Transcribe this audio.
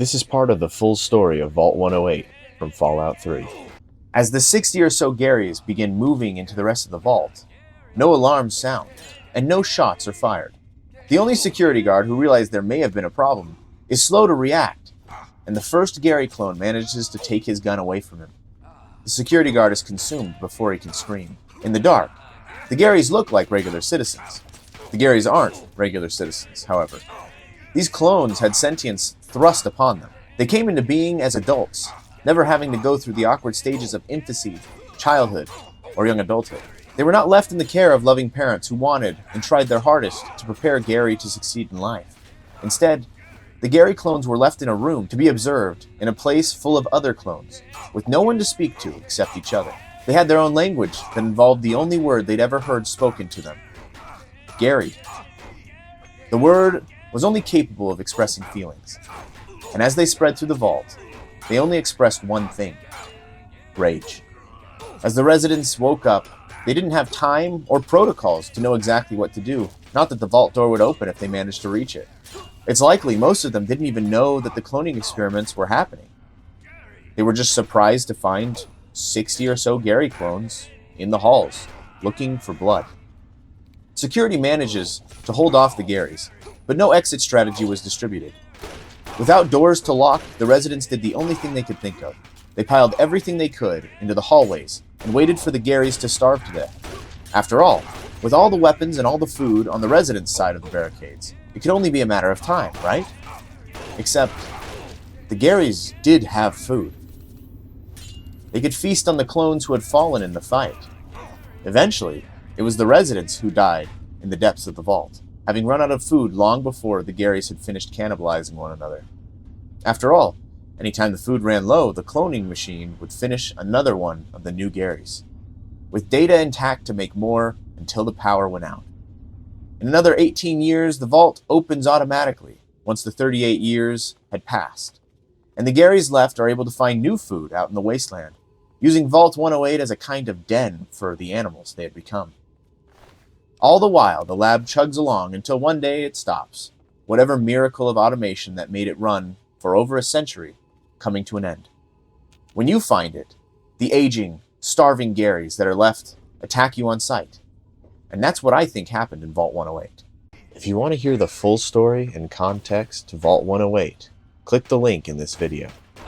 This is part of the full story of Vault 108 from Fallout 3. As the 60 or so Garys begin moving into the rest of the vault, no alarms sound, and no shots are fired. The only security guard who realized there may have been a problem is slow to react, and the first Gary clone manages to take his gun away from him. The security guard is consumed before he can scream. In the dark, the Garys look like regular citizens. The Garys aren't regular citizens, however. These clones had sentience thrust upon them. They came into being as adults, never having to go through the awkward stages of infancy, childhood, or young adulthood. They were not left in the care of loving parents who wanted and tried their hardest to prepare Gary to succeed in life. Instead, the Gary clones were left in a room to be observed in a place full of other clones, with no one to speak to except each other. They had their own language that involved the only word they'd ever heard spoken to them: Gary. The word was only capable of expressing feelings, and as they spread through the vault, they only expressed one thing: rage. As the residents woke up, they didn't have time or protocols to know exactly what to do, not that the vault door would open if they managed to reach it. It's likely most of them didn't even know that the cloning experiments were happening. They were just surprised to find 60 or so Gary clones in the halls, looking for blood. Security manages to hold off the Garys, but no exit strategy was distributed. Without doors to lock, the residents did the only thing they could think of. They piled everything they could into the hallways and waited for the Garys to starve to death. After all, with all the weapons and all the food on the residents' side of the barricades, it could only be a matter of time, right? Except, the Garys did have food. They could feast on the clones who had fallen in the fight. Eventually, it was the residents who died in the depths of the vault, having run out of food long before the Garys had finished cannibalizing one another. After all, anytime the food ran low, the cloning machine would finish another one of the new Garys, with data intact to make more until the power went out. In another 18 years, the vault opens automatically once the 38 years had passed, and the Garys left are able to find new food out in the wasteland, using Vault 108 as a kind of den for the animals they had become. All the while, the lab chugs along until one day it stops, whatever miracle of automation that made it run for over a century coming to an end. When you find it, the aging, starving Garys that are left attack you on sight. And that's what I think happened in Vault 108. If you want to hear the full story and context to Vault 108, click the link in this video.